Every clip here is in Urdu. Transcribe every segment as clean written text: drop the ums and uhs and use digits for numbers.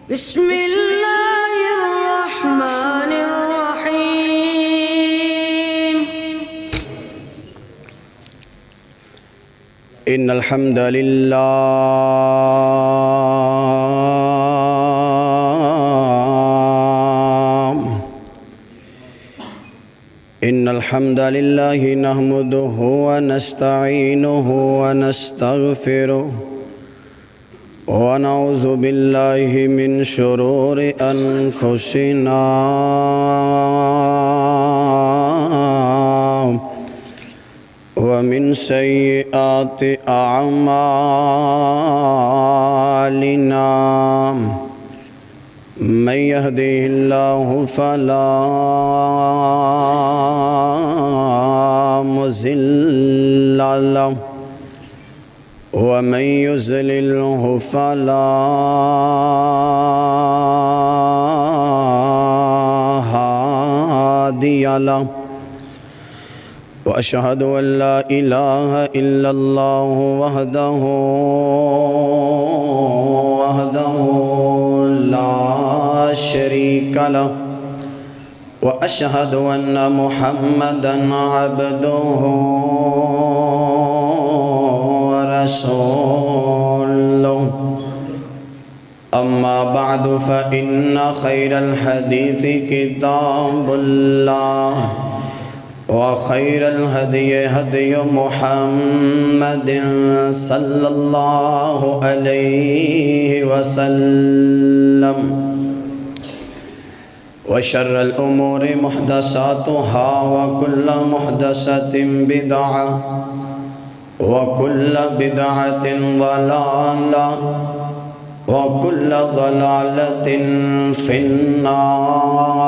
بسم الله الرحمن الرحيم. إن الحمد لله نحمده ونستعينه ونستغفره ونعوذ بالله من شرور أنفسنا ومن سيئات أعمالنا من يهده الله فلا مضل له ومن يضلله فلا هادي له وأشهد أن لا إله إلا الله وحده لا شريك له وأشهد أن محمدًا عبده ورسوله أما بعد فإن خير الحديث كتاب الله وخير الهدي هدي محمد صلى الله عليه وسلم وشر الأمور محدثاتها وكل محدثة بدعة وكل بدعة ضلالة وكل ضلالة في النار.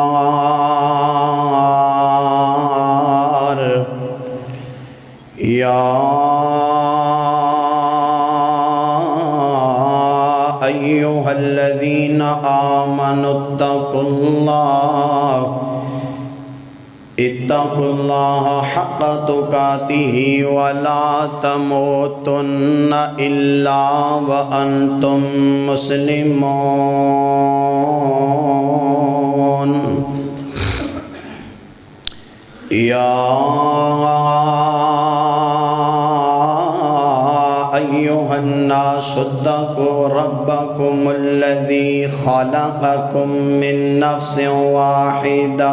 يا أيها الذين آمنوا اتقوا الله حق تقاته ولا تموتن إلا وأنتم مسلمون. يا أيها الناس اتقوا ربكم الذي خلقكم من نفس واحدة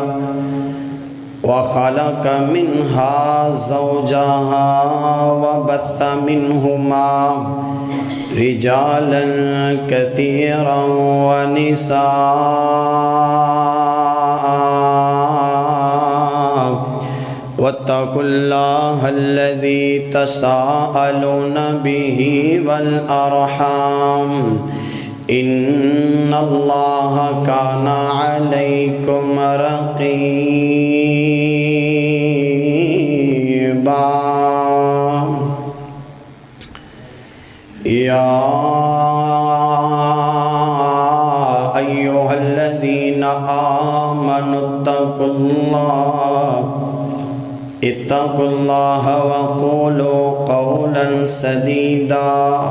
وخلق منها زوجها وبث منهما رجالا كثيرا ونساء واتقوا الله الذي تساءلون به والأرحام إن الله كان عليكم رقيبا. يا أيها الذين آمنوا اتقوا الله وقولوا قولا سديدا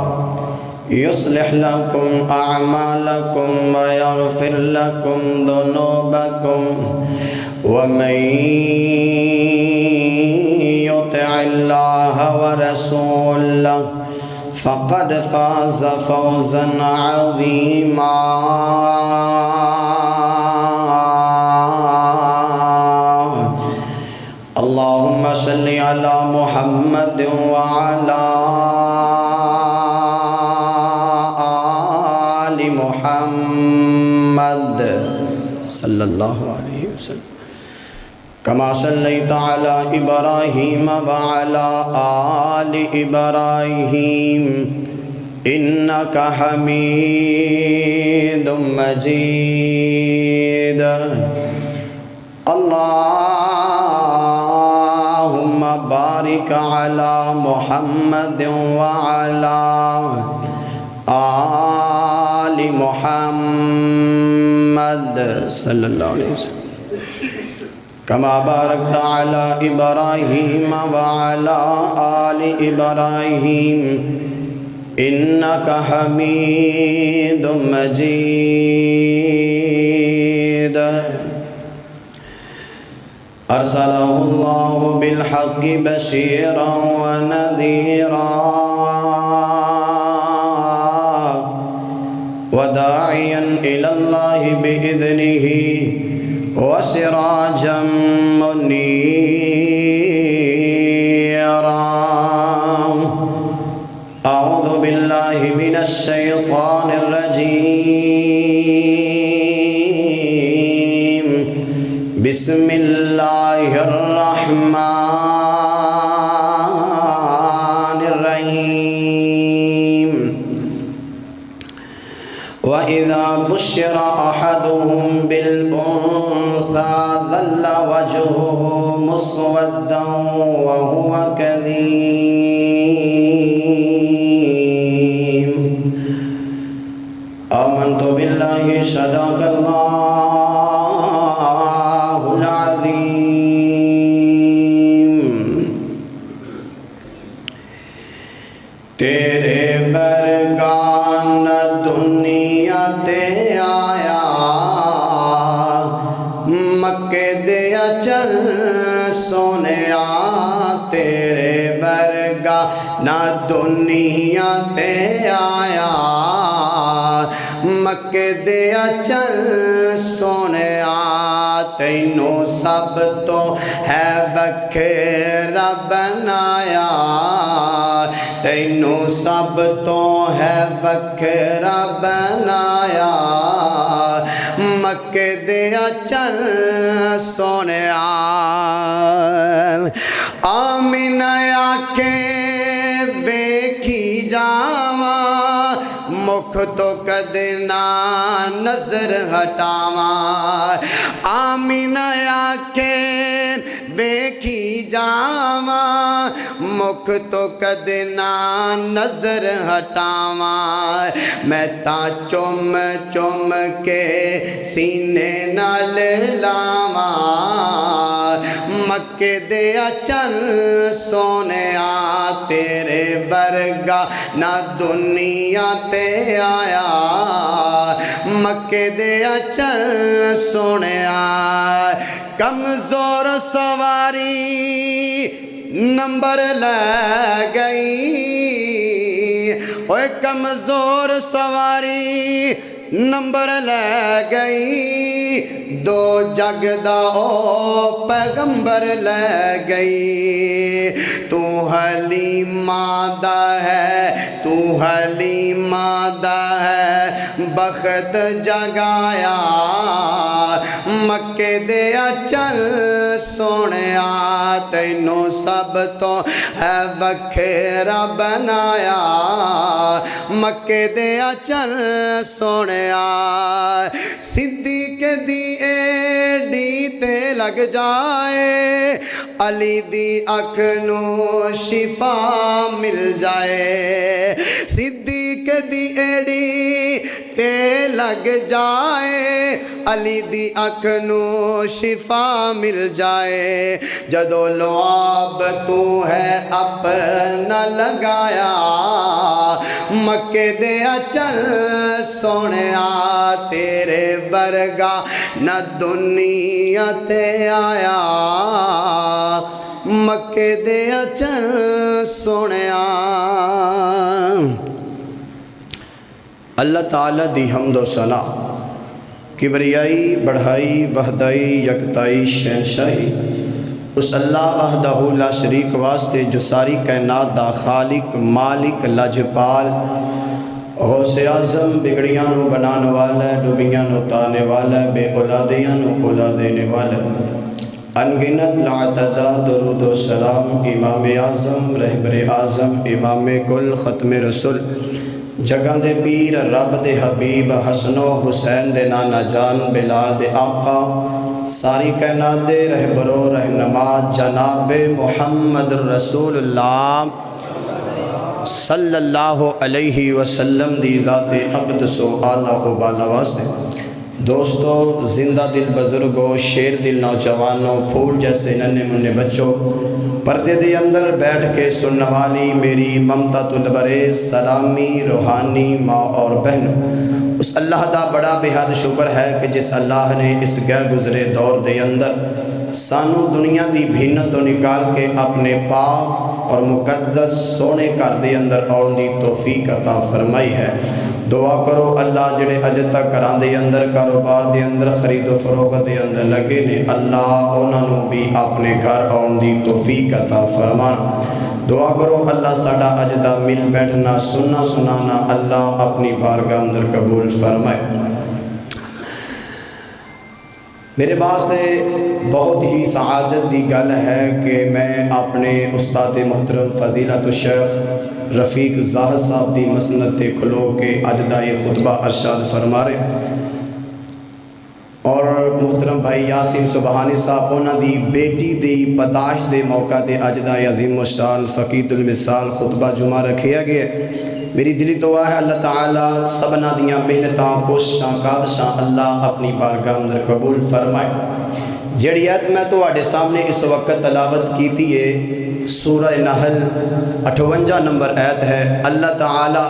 يصلح لكم أعمالكم ويغفر لكم ذنوبكم ومن يطع الله ورسوله فقد فاز فوزا عظيما. اللهم صل على محمد وعلى آل محمد صلى الله عليه وسلم كما صليت على إبراهيم وعلى آل إبراهيم إنك حميد مجيد. اللهم بارك على محمد وعلى آل محمد صلى الله عليه وسلم كما باركت على إبراهيم وعلى آل إبراهيم إنك حميد مجيد أرسله الله بالحق بشيرا ونذيرا وداعيا إلى الله بإذنه وسراجا منيرا أعوذ بالله من الشيطان الرجيم بسم الله الرحمن الرحيم وإذا بشر أحدهم بالأنثى ظل وجهه مسودا وهو كظيم آمنت بالله صدق الله العظيم تیرے برگان دنیا تے آیا مکے دیا چل سونیا تیرے برگان دنیا تے آیا مکے دیا چل سونیا تینوں سب تو ہے بکھرا بنایا تینوں سب تو ہے بکھرا بنایا مکے دیا چل سونیا آمینہ آکھے ویکھی جاواں مکھ تو کدے نہ نظر ہٹاواں آمینہ آکھے ویکھی جاواں مکھ تو کدے نہ نظر ہٹاواں میں تاں چم چم کے سینے نال لاواں مکے دیا چل سونیا تیرے برگا نہ دنیا تے آیا مکے دیا چل سونیا کمزور سواری نمبر لے گئی اوے کمزور سواری نمبر لے گئی دو جگ دا او پیغمبر لے گئی تو حلیمہ دا ہے تو حلیمہ دا ہے بخت جگایا مکے دیا چل سونیا تینوں سب تو ہے بکھرا بنایا مکے دیا چل سونیا صدیق دی ایڈی تے لگ جائے علی دی اکھ نو شفا مل جائے صدیق دی ایڈی تے لگ جائے علی دی اکھ نو شفا مل جائے جدو لعاب تو ہے اپنا لگایا مکے دیا چل سونیا تیرے برگا نہ دنیا تے آیا مکے دیا چل سونیا اللہ تعالیٰ دی حمد و ثنا کبریائی بڑھائی وحدائی یکتائی شہنشاہی اس اللہ وحدہ لا شریک واسطے جو ساری کائنات دا خالق مالک لاجپال غوث اعظم بگڑیاں نو بنانے والا ڈوبیاں نو تانے والا بے اولادیاں نو اولاد دینے والا انگنت لعددہ درود و سلام امام اعظم رہبر اعظم امام کل ختم رسول جگہ دے پیر رب دے حبیب حسن و حسین دے نانا جان بلال دے آقا ساری کائنات دے رہبر و رہنما جناب محمد رسول اللہ صلی اللہ علیہ وسلم دی ذات اقدس و اعلیٰ و بالا واسطے دوستو زندہ دل بزرگوں شیر دل نوجوانوں پھول جیسے ننے منے بچوں پردے دے اندر بیٹھ کے سننے والی میری ممتا البریز سلامی روحانی ماں اور بہنوں، اس اللہ دا بڑا بے حد شکر ہے کہ جس اللہ نے اس گئے گزرے دور دے اندر سانو دنیا دی بھین تو نکال کے اپنے پاک اور مقدس سونے گھر دے اندر آن دی توفیق عطا فرمائی ہے۔ دعا کرو اللہ جڑے اج تک گھراں دے اندر کاروبار دے اندر خرید و فروخت دے اندر لگے نے، اللہ انہاں نوں بھی اپنے گھر آن دی توفیق عطا فرمان۔ دعا کرو اللہ ساڈا اج دا مل بیٹھنا سننا سنانا اللہ اپنی بارگاہ اندر قبول فرمائے۔ میرے واسطے بہت ہی سعادت دی گل ہے کہ میں اپنے استاد محترم فضیلت الشیخ رفیق زاہد صاحب دی مسند تے کھلو کے اج دا یہ خطبہ ارشاد فرما رہے، اور محترم بھائی یاسین سبحانی صاحب انہاں دی بیٹی دی پیدائش دے موقع تے اج دا عظیم الشان فقید المثال خطبہ جمعہ رکھیا گیا ہے۔ میری دلی دعا ہے اللہ تعالیٰ سبنا دیاں محنتاں کوششاں کاوشاں اللہ اپنی بارگاہ اندر قبول فرمائے۔ جڑی آیت میں تواڈے سامنے اس وقت تلاوت کیتی ہے سورہ نحل 58 نمبر آیت ہے۔ اللہ تعالیٰ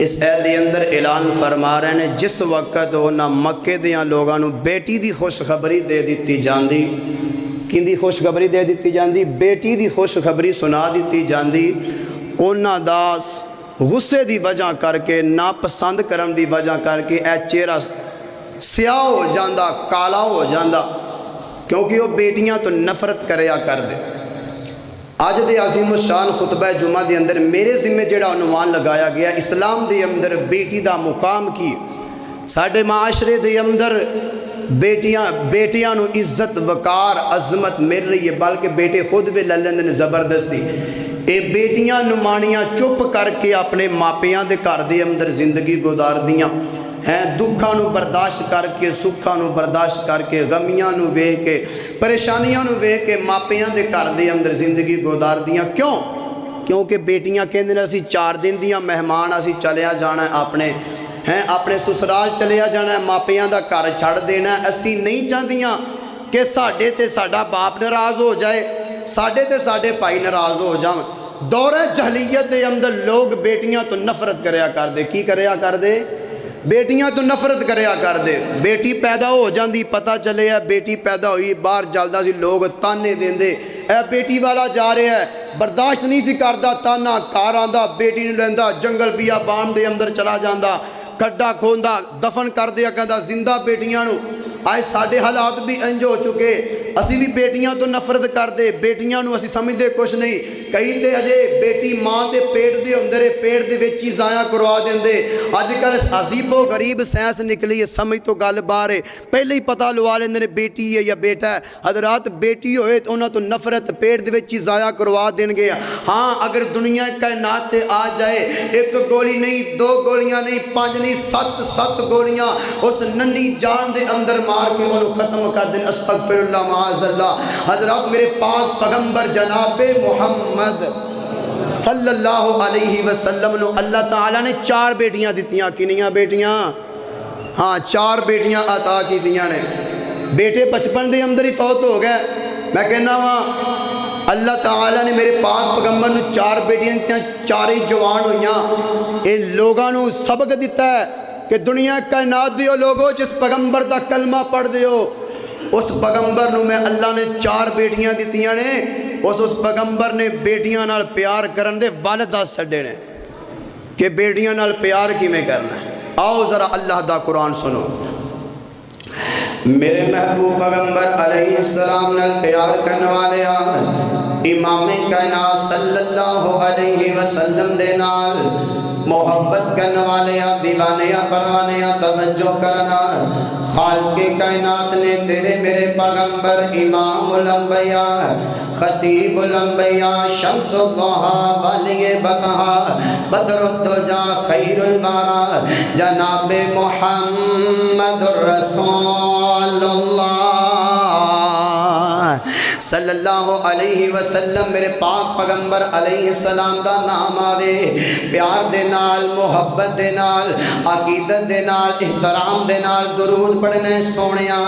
اس آیت دے اندر اعلان فرما رہے ہیں جس وقت انہاں مکے دیاں لوگاں نوں بیٹی دی خوشخبری دے دتی جاندی، کین دی خوشخبری دے دتی جاندی؟ بیٹی دی خوشخبری سنا دتی جاندی، انہاں دا غصے دی وجہ کر کے ناپسند کرن دی وجہ کر کے اے چہرہ سیاہ ہو جاندہ کالا ہو جاندہ، کیونکہ وہ بیٹیاں تو نفرت کریا کر دے۔ آج دے عظیم الشان خطبہ جمعہ دے اندر میرے ذمہ جڑا عنوان لگایا گیا اسلام دے اندر بیٹی دا مقام کی، ساڈے معاشرے دے اندر بیٹیاں نو عزت وقار عظمت مل رہی ہے، بلکہ بیٹے خود بھی للن نے زبردستی اے بیٹیاں نمانیاں چپ کر کے اپنے ماپیاں دے گھر دے اندر زندگی گزار دیاں ہیں، دکھاں نو برداشت کر کے سکھاں نو برداشت کر کے غمیاں نو ویکھ کے پریشانیاں نو ویکھ کے ماپیاں دے گھر دے اندر زندگی گزار دیاں۔ کیوں؟ کیونکہ بیٹیاں کہندے نے اسی 4 دن دیاں مہمان اسی چلیا جانا ہے اپنے سسرال چلیا جانا ہے، ماپیاں دا گھر چھڑ دینا ہے۔ اسی نہیں چاہدیاں کہ ساڈے تے ساڈا باپ ناراض ہو جائے، ساڈے تے ساڈے بھائی ناراض ہو جائیں۔ دور جہلیت دے اندر لوگ بیٹیاں تو نفرت کریا کر دے، کی کریا کر دے؟ بیٹیاں تو نفرت کریا کر دے۔ بیٹی پیدا ہو جاندی، پتہ چلے ہے بیٹی پیدا ہوئی، باہر جلدا سی لوگ تانے دیندے، اے بیٹی والا جا رہا ہے، برداشت نہیں سی کردا تانا، کار آندا بیٹی نہیں لیندا، جنگل بیابان دے اندر چلا جاندا، کھڈا کھوندا دفن کر دیا کہندا زندہ بیٹیاں نو۔ آج ساڈے حالات بھی انج ہو چکے، اسی بھی بیٹیاں تو نفرت کر دے، بیٹیاں نو اسی سمجھدے کچھ نہیں، کئی تے اجے بیٹی ماں دے پیٹ دے اندر پیٹ دے وچ ہی ضائع کروا دیندے۔ اج کل عجیب و غریب سائنس نکلی ہے، سمجھ تو گل باہر ہے، پہلے ہی پتہ لوا لیندے نے بیٹی ہے یا بیٹا ہے۔ حضرات بیٹی ہوئے تو انہاں تو نفرت پیٹ دے وچ ہی ضائع کروا دین گے۔ ہاں اگر دنیا کائنات تے آ جائے، 1 گولی نہیں 2 گولیاں نہیں 5 نہیں 7 گولیاں اس ننھی جان دے اندر مار کے انہوں ختم کر دیں، استغفر اللہ معاذ اللہ۔ حضرات میرے پاک پیغمبر جناب محمد صلی اللہ علیہ وسلم نو اللہ تعالیٰ نے 4 بیٹیاں دیتیاں، کنیاں بیٹیاں؟ ہاں 4 بیٹیاں عطا کی دیاں نے۔ بیٹے بچپن دے اندر ہی فوت ہو گئے، میں کہنا وہاں اللہ تعالیٰ نے میرے پاک پیغمبر نے 4 بیٹیاں دیتیاں، 4 ہی جوان ہویاں۔ ان لوگاں نو سبق دیتا ہے کہ دنیا کائنات دیو لوگو جس پیغمبر دا کلمہ پڑھ دیو، اس پیغمبر نو میں اللہ نے 4 بیٹیاں دیتیاں نے، اس پیغمبر نے بیٹیاں نال پیار کرن دے والد دس چھڈے نے کہ بیٹیاں نال پیار کی میں کرنا ہے۔ آؤ ذرا اللہ دا قرآن سنو۔ میرے محبوب پیغمبر علیہ السلام نال پیار کرنے والے امام کائنات صلی اللہ علیہ وسلم دے نال محبت کرنے والے دیوانے پروانے توجہ کرنا۔ خالق کائنات نے تیرے میرے پیغمبر امام الانبیاء خطیب الانبیاء شمس الضحیٰ ولی بقا بدر الدجا خیر البرا جناب محمد الرسول اللہ صلی اللہ علیہ وسلم میرے پاک پیغمبر علیہ السلام دا نام آوے پیار دے نال محبت دے نال عقیدت دے نال احترام دے نال درود پڑھنے سونیا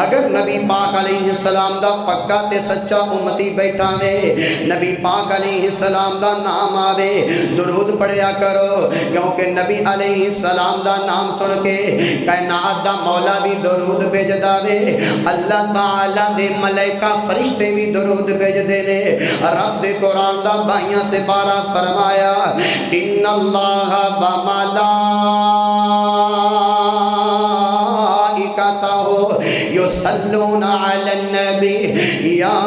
اگر نبی پاک علیہ السلام دا پکا تے سچا امتی بیٹھا وے نبی پاک علیہ السلام دا نام آوے درود پڑھیا کرو کیونکہ نبی علیہ السلام دا نام سن کے کائنات دا مولا بھی درود بھیجدا وے اللہ تعالی دے ملائکہ فرشتے بھی درود بھیج دے نے رب دے قرآن دا بائیاں سے پارا فرمایا ان اللہ وملائکتہ یصلون علی النبی یا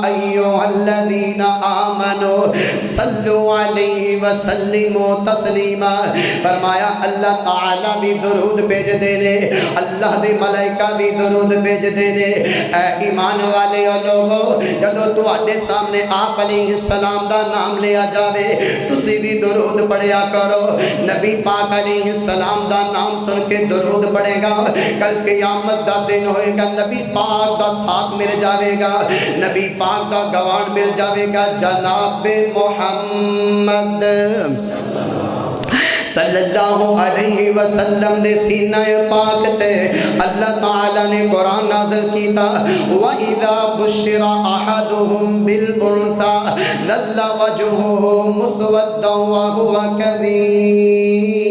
ایھا الذین آمنوا صلوا علیہ وسلموا تسلیما فرمایا اللہ تعالی بھی درود بھیج دے لے اللہ دے ملائکہ بھی درود بھیج دے لے اے ایمان والے لوگو جدو تواڈے سامنے آپ علیہ السلام دا نام لیا جاوے تسی بھی درود پڑھیا کرو نبی پاک علیہ السلام دا نام سن کے درود پڑھے گا کل قیامت دا دن ہوئے گا نبی پاک دا ساتھ مل جاوے گا نبی پاک دا گوان مل جاوے گا جناب محمد صلی اللہ علیہ وسلم دے سینہ پاک تے اللہ تعالی نے قرآن نازل کیتا وَإِذَا بُشِّرَ أَحَدُهُمْ بِالْأُنْثَى ظَلَّ وَجْهُهُ مُسْوَدًّا وَهُوَ كَظِيمٌ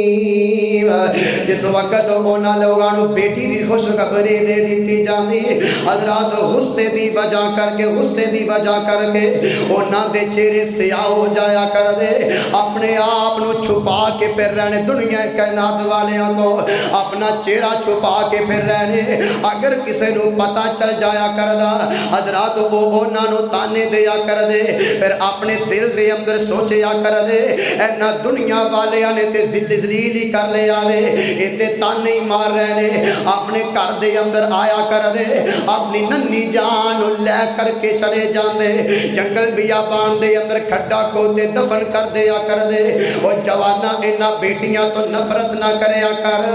جس وقت انہاں لوگاں بیٹی دی خوشخبری دے دیتی جاندی حضرات غصے دی وجہ کر کے انہاں دے چہرے سیاہ ہو جایا کر دے اپنے آپ نو چھپا کے پھر رہنے دنیا کائنات والیاں کو اپنا چہرہ چھپا کے پھر رہنے اگر کسے نو پتہ چل جایا کر دا حضرات وہ انہاں نو تانے دیا کر دے پھر اپنے دل دے اندر سوچیا کر دے اینا دنیا والیاں نے تے ذلیل ہی کر لے آوے ایتے تانے ہی مار رہنے اپنے گھر دے اندر آیا کر دے اپنی ننی جان لے کر کے چلے جاندے جنگل بیابان دے اندر کھڈا کھودے دفن کر دیا کر دے اور جوانا انہاں بیٹیاں تو نفرت نہ کریا کر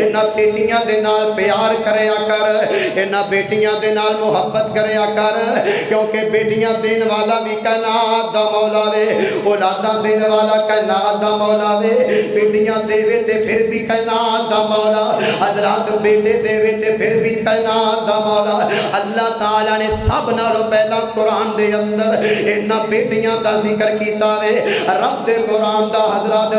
انہاں بیٹیاں دے نال پیار کریا کر انہاں بیٹیاں دے نال محبت کریا کر کیونکہ بیٹیاں دین والا بھی کائنات دا مولا وے اولاداں دین والا کائنات دا مولا وے بیٹیاں دیوے تے پھر بھی کائنات دا مولا حضرات بیٹے دیوے تے پھر بھی کائنات دا مولا اللہ تعالی نے سب نالوں پہلا قرآن دے اندر انہاں بیٹیاں دا ذکر کیتا وے رب دے قرآن دا حضرات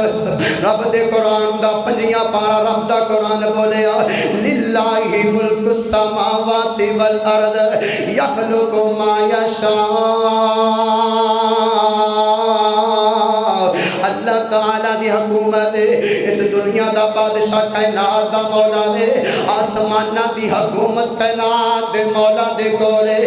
رب دے قرآن دا پنجیاں پارا رب دا قرآن بولیا للہ ملک السماوات والارض یخلق ما یشاء اللہ تعالیٰ دی حکومت اس دنیا دا بادشاہ کائنات دا مولا دے آسمانہ دی حکومت کائنات دے مولا دے کولے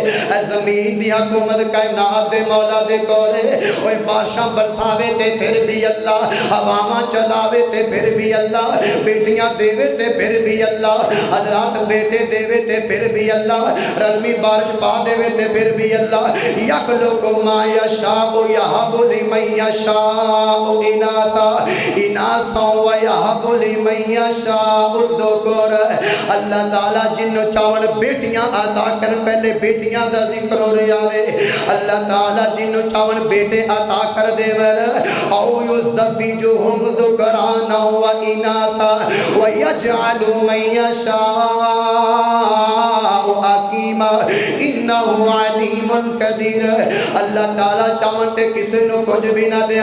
زمین دی حکومت کائنات دے مولا دے کولے اوہ بادشاہ برساوے تے پھر بھی اللہ ہواواں چلاوے تے پھر بھی اللہ بیٹیاں دیوے تے پھر بھی اللہ حضرات بیٹے دیوے تے پھر بھی اللہ رلمی بارش پا دیوے تے پھر بھی اللہ یخلق ما یشاء یہب لمن یشاء اناسا ویہب لمن یشاء الذکور اللہ تعالیٰ جنوں چاون بیٹیاں عطا کر پہلے بیٹیاں دا ذکر ہو رہا ہے اللہ تعالیٰ جنوں چاون بیٹے عطا کر دے ور او یزوجہم ذکرانا و اناسا ویجعل من یشاء حکیما انہ علیم قدیر اللہ تعالیٰ چاون تے کسے نو کچھ بھی نہ دے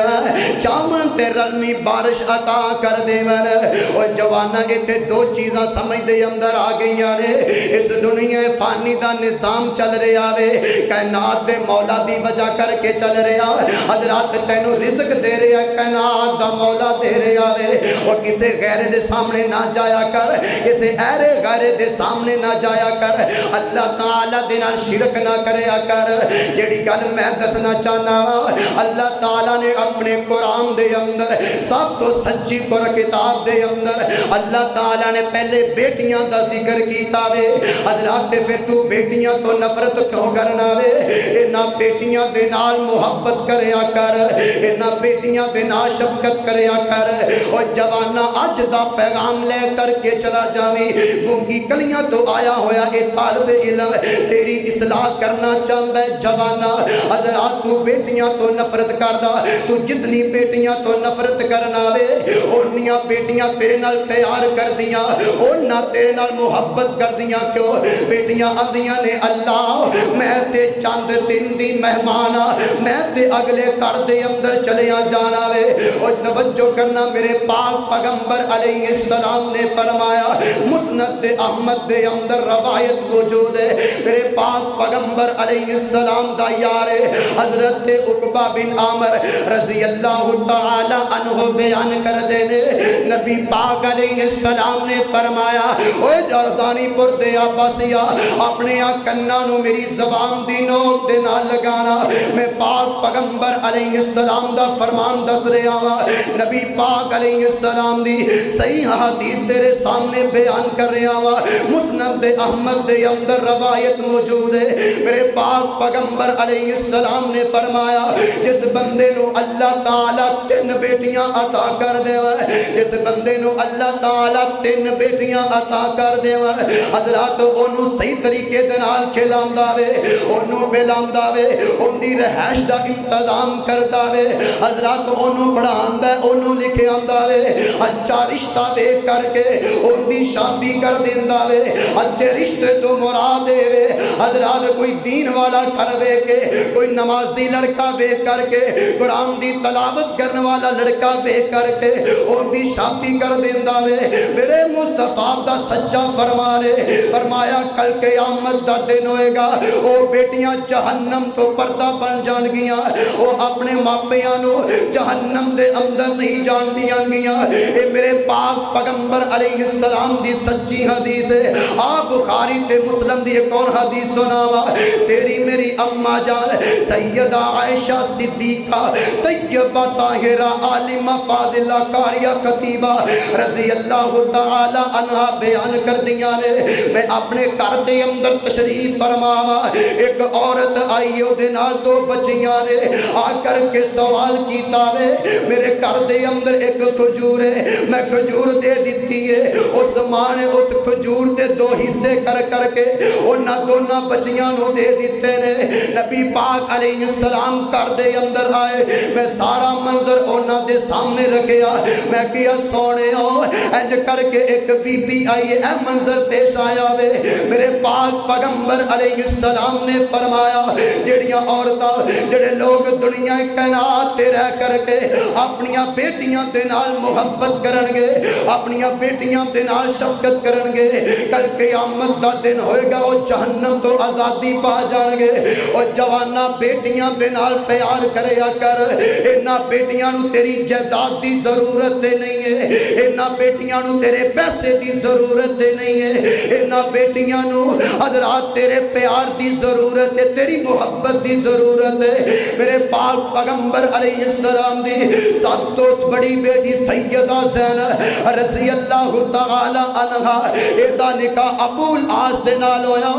چاون تے رلمی بارش عطا کر دے ور اور جوانا ایتھے دو چیزاں سمجھ دے اندر آ گئی نے اس دنیا فانی دا نظام چل رہا وے کائنات دے مولا دی وجہ کر کے چل رہا حضرات تینو رزق دے رہا کائنات دا مولا دے رہا وے اور کسے غیر دے سامنے نہ جایا کر کسے ایرے غیر دے سامنے نہ جایا کر اللہ تعالیٰ دے نال شرک نہ کریا کر جیڑی گل میں دسنا چاہنا اللہ تعالیٰ نے اپنے قرآن دے اندر سب تو سچی پر کتاب دے اندر اللہ تعالیٰ نے پہلے بیٹیاں دا ذکر کیتا وے حضرات پھر تو بیٹیاں تو نفرت کیوں کرنا وے انہاں بیٹیاں دے نال محبت کریا کر انہاں بیٹیاں دے نال شفقت کریا کر اور جوانا اج دا پیغام لے کر کے چلا جاویں گونگی کلیاں تو آیا ہویا اے طالب علم تیری اصلاح کرنا چاہتا ہے جوانا حضرات تو بیٹیاں تو نفرت کردا تو جتنی بیٹیاں تو نفرت کرنا وے اونیاں بیٹیاں تیرے نال پیار کر دیاں اونا تیرے نال محبت کر دیاں کیوں بیٹیاں آندیاں نے اللہ میں تے چند دن دی مہمانا میں تے اگلے گھر دے اندر چلیا جانا وے اور توجہ کرنا میرے پاک پیغمبر علیہ السلام نے فرمایا مسند احمد دے اندر روایت موجود ہے میرے پاک پیغمبر علیہ السلام دا یار حضرت عقبہ بن عامر رضی اللہ تعالی عنہ بیان کر دینے نبی پاک علیہ السلام نے فرمایا اوے جرزانی پر دے آباسیا اپنے کنہ نو میری زبان دینوں دے نہ لگانا میں پاک پیغمبر علیہ السلام دا فرمان دس رہا ہوں نبی پاک علیہ السلام دی صحیح حدیث تیرے سامنے بیان کر رہا ہوں مسند احمد دے اندر روایت موجود ہے میرے پاک پیغمبر علیہ السلام نے فرمایا جس بندے نو اللہ تعالیٰ 3 بیٹیاں عطا کر دے جس بندے نو اللہ تعالیٰ 3 بیٹیاں عطا کر دے حضرات انہوں صحیح طریقے دے نال کھلاندا وے انہوں پہلاندا وے ان دی رہائش دا انتظام کردا وے حضرات انہوں پڑھاندا ہے انہوں لکھے آندا وے اچھا رشتہ دے کر کے ان دی شادی کر دیندا وے اچھے رشتے تو مراد وے حضرات کوئی دین والا کر وے کے کوئی نمازی لڑکا وے کر کے قرآن دی تلاوت کرنے والا لڑکا وے کر کے ان دی شادی کر دیندا وے میرے مصطفیٰ دا سچا فرمانے فرمایا کل قیامت دا دن ہوئے گا او بیٹیاں جہنم تو پردہ بن جان گیاں او اپنے ماپیاں نو جہنم دے اندر نہیں جان دیاں گیاں اے میرے پاک پیغمبر علیہ السلام دی سچی حدیث ہے آپ بخاری تے مسلم دی ایک اور حدیث سناوا تیری میری اماں جان سیدہ عائشہ صدیقہ طیبہ طاہرہ عالمہ فاضلہ قاریہ خطیبہ رضی اللہ تعالی عنہ بیان کر دیا نے میں اپنے گھر دے اندر تشریف فرماوا ایک عورت آئی او دے نال 2 بچیاں نے آ کر کے سوال کیتا وے میرے گھر دے اندر ایک کھجور ہے میں کھجور دے دیتی ہے اس ماں نے اس کھجور دے 2 حصے کر کے انہاں دونوں بچیاں نو دے دیتے نے نبی پاک علیہ السلام گھر دے اندر آئے میں سارا منظر انہاں دے سامنے رکھیا میں کیا سونے ہو انج کر کے ایک بی بی آئی اے منظر پیش آیا وے میرے پاک پیغمبر علیہ السلام نے فرمایا جڑیاں عورتاں جڑے لوگ دنیا کائنات تے رہ کر کے اپنیاں بیٹیاں دے نال محبت کرن گے اپنیاں بیٹیاں دے نال شفقت کرن گے کل قیامت دا دن ہوئے گا وہ جہنم تو آزادی پا جان گے اور جوانا بیٹیاں دے نال پیار کریا کر انہاں بیٹیاں نو تیری جائیداد دی ضرورت نہیں ہے انہاں بیٹیاں نو تیرے پیسے دی ضرورت نہیں ہے انہاں بیٹیاں نو حضرات تیرے پیار دی ضرورت ہے تیری محبت دی ضرورت ہے میرے پاک پیغمبر علیہ السلام دی سب تو بڑی بیٹی سیدہ زینب رضی اللہ تعالی عنہ ایدہ نکاح ابو العاص دے نال ہویا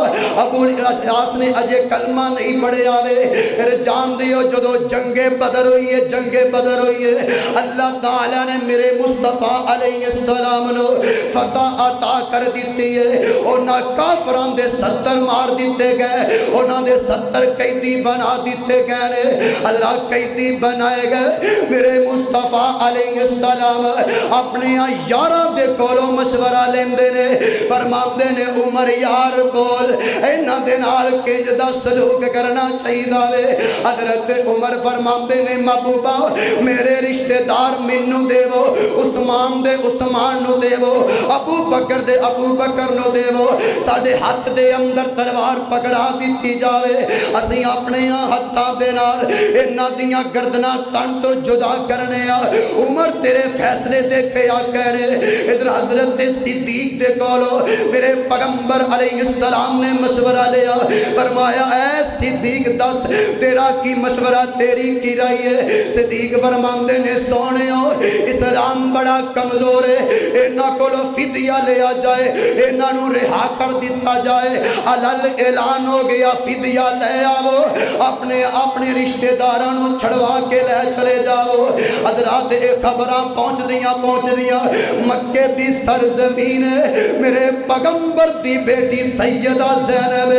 ابو العاص نے اجے کلمہ نہیں پڑھے آوے جان دیو جدو جنگ بدر ہوئی ہے اللہ تعالیٰ نے میرے مصطفیٰ علیہ السلام نو فتح عطا کر دیتی ہے انہاں کافران دے 70 مار دیتے گئے انہاں دے 70 قیدی بنا دیتے گئے اللہ قیدی بنائے گئے میرے مصطفیٰ علیہ السلام اپنے یاراں دے کولو مشورہ لیندے نے فرماندے نے عمر یار بول انہاں دے نال کنج دا سلوک کرنا چاہیدا وے حضرت عمر فرماندے نے محبوبہ میرے رشتہ دار مینوں دیو عثمان دے عثمان نو دیو ابو بکر دے ابو بکر نو دیو ساڈے ہاتھ دے اندر تلوار پکڑا دیتی جاوے اسی اپنے ہتھاں دے نال انہاں دیاں گردناں تن تو جدا کرنے عمر تیرے فیصلے دے کیا کہنے ادھر حضرت صدیق دے کولو میرے پیغمبر علیہ السلام نے مشورہ لیا فرمایا اے صدیق دس تیرا کی مشورہ تیری کی رائے ہے صدیق فرماندے نے سونے ہو اسلام بڑا کمزور ہے انہاں کولو فدیہ لیا جائے انہاں نو رہا کر دیتا جائے علل اعلان ہو گیا فدیہ لے آو اپنے رشتہ داراں نو چھڑوا کے لے چلے جاؤ حضرات خبراں پہنچ دیاں مکے دی سرزمین ہے میرے پیغمبر دی بیٹی سیدہ زینب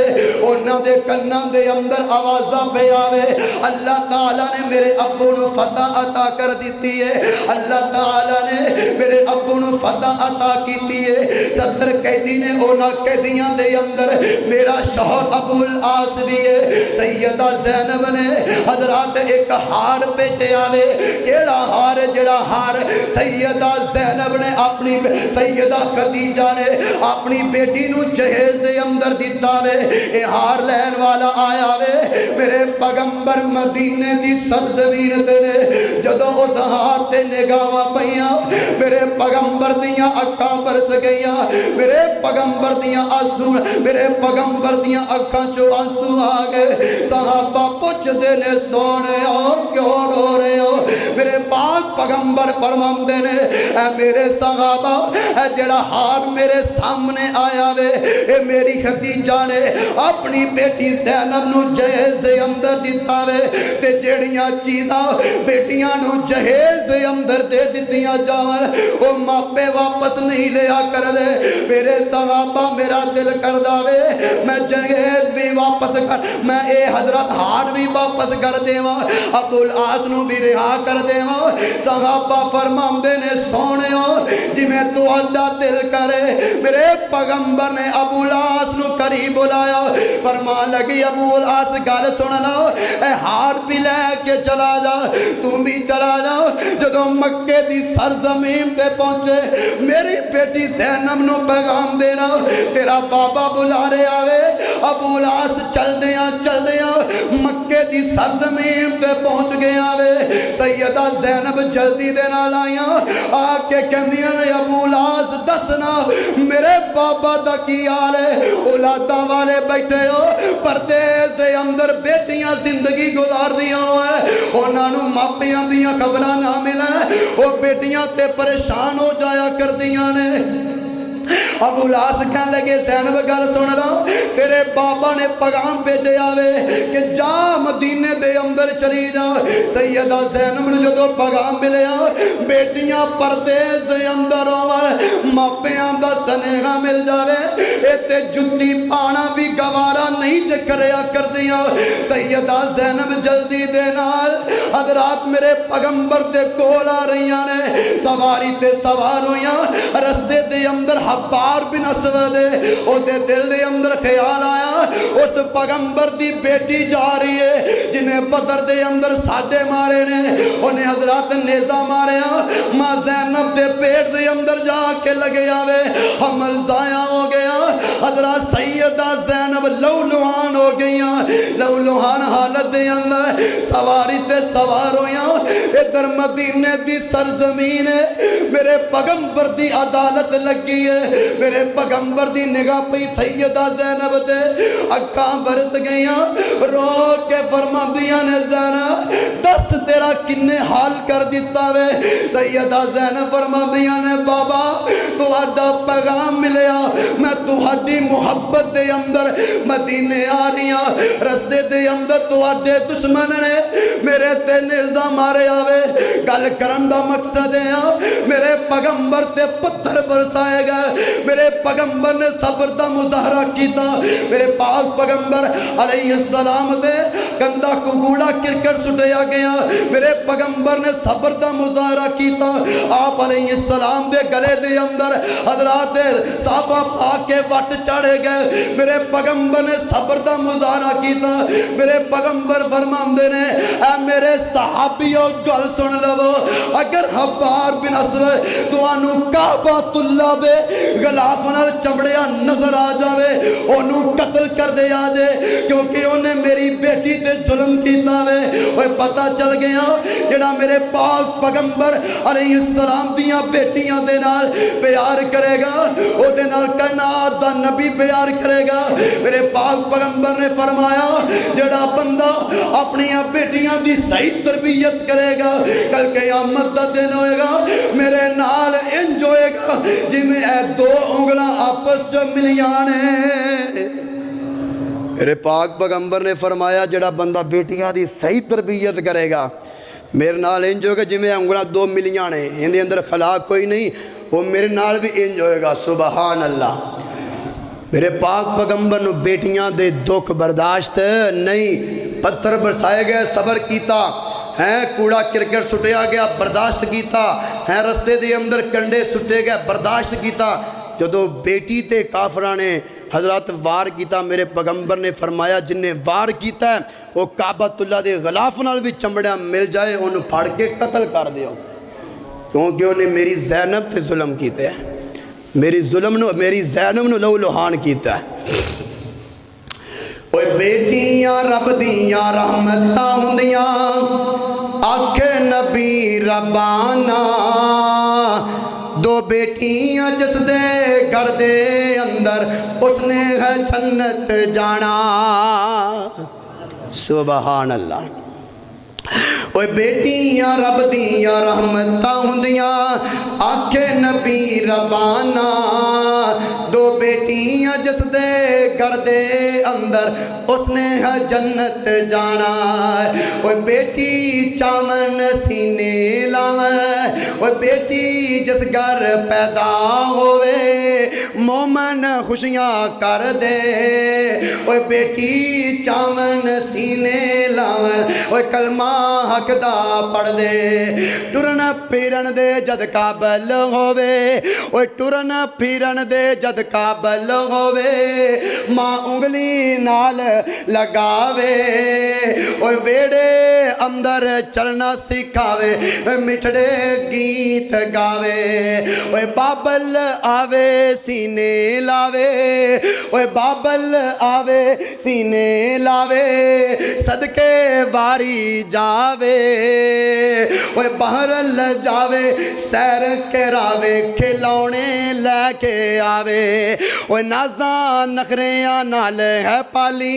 انہاں دے کناں دے اندر آوازاں پہ آوے اللہ تعالیٰ نے میرے ابو نو فتح عطا کر دیتی ہے اللہ تعالیٰ نے میرے ابو نو فتح عطا کیتی ہے 70 قیدی نے اونا قیدیاں دے اندر میرا شوہر ابو العاص بھی ہے سیدہ زینب نے حضرات ایک ہار پیچھے آوے کیڑا ہار جڑا ہار سیدہ زینب نے اپنی سیدہ خدیجہ نے اپنی بیٹی نو جہیز دے اندر دیتا وے اے ہار لین والا آیا وے میرے پیغمبر مدینے دی سرزمین تے نے جدوں اس ہار تے نگاہاں پئیاں میرے پیغمبر دیاں اکھاں برس گئیاں میرے پیغمبر دیاں آنسو میرے پیغمبر دیاں اکھاں چوں آنسو آ گئے صحابہ پوچھدے نے سونے کیوں رو رہے ہو میرے پاک پیغمبر فرماندے نے اے میرے صحابہ اے جڑا ہار میرے سامنے آیا وے اے میری خدیجہ نے اپنی بیٹی زینب نو جہیز دے اندر دیتا وے تے جڑیاں چیزاں بیٹیاں نو جہیز دے اندر دے دیتیاں جاون او ماپے واپس نہیں لیا کر دے میرے صحابہ میرا دل کر داوے میں جہیز بھی واپس کر میں اے حضرت ہار بھی واپس کر دیواں ابو العاص نو بھی رہا کر دیواں صحابہ فرماندے نے سونےو جی میں تہاڈا دل کرے میرے پیغمبر نے ابو العاص نو قریب بلایا فرمان لگی ابو العاص گل سن لو اے ہار بھی لے کے چلا جا تم بھی چلا جا جدوں مکے دی سرزمین تے پہنچے میری بیٹی زینب نو پیغام دینا تیرا بابا بلا رہے آوے ابو العاص چل دیاں مکے دی سرزمین تے پہنچ گیا وے سیدہ زینب جلدی دے نال آئیاں آ کے کہندیاں نے ابو العاص دسنا میرے بابا دا کی حال ہے اولاداں والے بیٹھے ہو پردیس دے اندر بیٹیاں زندگی گزار دیاں ہوئے انہاں نو ماپیاں دیاں خبراں نہ ملیں او بیٹیاں تے پریشان ہو جایا کر دیاں نے ابو العاص کہنے لگے زینب گل سن رہا تیرے بابا نے پیغام بھیجے آوے کہ جا مدینے دے اندر چلی جا سیدہ زینب نے جدو پیغام ملیا بیٹیاں پردیس دے اندر ماپیاں دا سنیہا مل جاوے ایتے جتی پانا بھی گوارا نہیں چکریا کر دیا سیدہ زینب جلدی دے نال حضرات میرے پیغمبر دے کول آ رہیاں نے سواری تے سوار ہویاں رستے دے اندر حبار بن اسود او دے دل دے اندر خیال آیا اس پیغمبر دی بیٹی جا رہی ہے جنہیں بدر دے اندر ساڑے مارے نے انہیں حضرات نیزہ ماریا ماں زینب دے پیٹ دے اندر جا کے لگے آوے حمل ضائع ہو گیا حضرات سیدہ زینب لو لوہان ہو گئیاں لو لوہان حالت دے اندر سواری تے سوار ہویاں ادھر مدینے دی سرزمین ہے میرے پیغمبر دی عدالت لگی ہے میرے پیغمبر دی نگاہ پہ سیدہ زینب دے اکھاں برس گئیاں رو کے فرماندیاں نے زینب دس تیرا کنے حال کر دیتا وے سیدہ زینب فرماندیاں نے بابا تو اڈا پیغام ملیا میں تو اڈی محبت دے اندر مدینے آ رہیاں رستے دے اندر تو اڈے دشمن نے میرے تے نیزہ مارے آوے گل کرن دا مقصد ہے میرے پیغمبر تے پتھر برسائے گئے میرے پیغمبر نے صبر دا مظاہرہ کیتا میرے پاک پیغمبر علیہ السلام دے گندہ کگوڑا کرکٹ سٹیا گیا میرے پیغمبر نے صبر دا مظاہرہ کیتا آپ علیہ السلام دے گلے دے اندر حضرات صافہ پاک کے وٹ چڑھے گئے میرے پیغمبر نے صبر دا مظاہرہ کیتا میرے پیغمبر فرماندے نے اے میرے صحابیوں گل سن لو اگر حبار بن اسود توانو کعبۃ اللہ دے غلافنال چمڑیا نظر آ جاوے انہوں قتل کر دے آجے کیونکہ انہیں میری بیٹی تے ظلم کیتا وے وہ پتہ چل گیا جڑا میرے پاک پیغمبر علیہ السلام دیاں بیٹیاں دے نال پیار کرے گا او دے نال کائنات دا نبی پیار کرے گا میرے پاک پیغمبر نے فرمایا جڑا بندہ اپنی بیٹیاں دی صحیح تربیت کرے گا کل قیامت دا دن ہوئے گا میرے نال انج ہوئے گا جی میں اے دو انگلاں آپس جو ملیانے میرے پاک پیغمبر نے فرمایا جڑا بندہ بیٹیاں دی صحیح تربیت کرے گا میرے نال انج ہوگا جی میں انگلاں دو ملیاں نے ان دے اندر خلا کوئی نہیں وہ میرے نال بھی انج ہوئے گا. سبحان اللہ. میرے پاک پیغمبر نو بیٹیاں دے دکھ برداشت نہیں. پتھر برسائے گئے صبر کیتا ہیں, کوڑا کرکٹ سٹیا گیا برداشت کیتا ہیں, رستے دے اندر کنڈے سٹے گئے برداشت کیتا. جدو بیٹی تے کافراں نے حضرات وار کیتا, میرے پیغمبر نے فرمایا جن نے وار کیتا ہے وہ کعبۃ اللہ دے غلاف نال بھی چمڑیاں مل جائے انہوں پھاڑ کے قتل کر دیو, کیونکہ انہیں میری زینب تے ظلم کیتے ہیں, میری زینب نو لو لوہان کیتا ہے. اوے بیٹیاں رب دیاں رحمتاں ہوندیاں, آکھے نبی ربانا, دو بیٹیاں جس دے گھر دے اندر اس نے ہے جنت جانا. سبحان اللہ. اوے بیٹیاں رب دیاں رحمتاں ہوندیاں, آکھے نبی ربانا, دو بیٹیاں جس دے گھر دے اندر اس نے ہے جنت جانا. اوے بیٹی چاون سینے لاوے, اوے بیٹی جس گھر پیدا ہوئے مومن خوشیاں کر دے. اوے بیٹی چاون سینے لاوے, اوے کلمہ حق دا پڑھ دے. ٹرن پھرن دے جد قابل ہوئے, اوے ٹرن پھرن دے جد قابل ہوئے, ماں انگلی نال لگاوے. اوے ویڑے اندر چلنا سکھاوے, مٹھڑے گیت گاوے. اوے بابل آوے سینے لاوے, اوے بابل آوے سینے لاوے, صدقے واری جاوے. اوے بہرل جاوے سیر کراوے, کھلونے لے کے آوے. اوے نازاں نخریاں نال ہے پالی,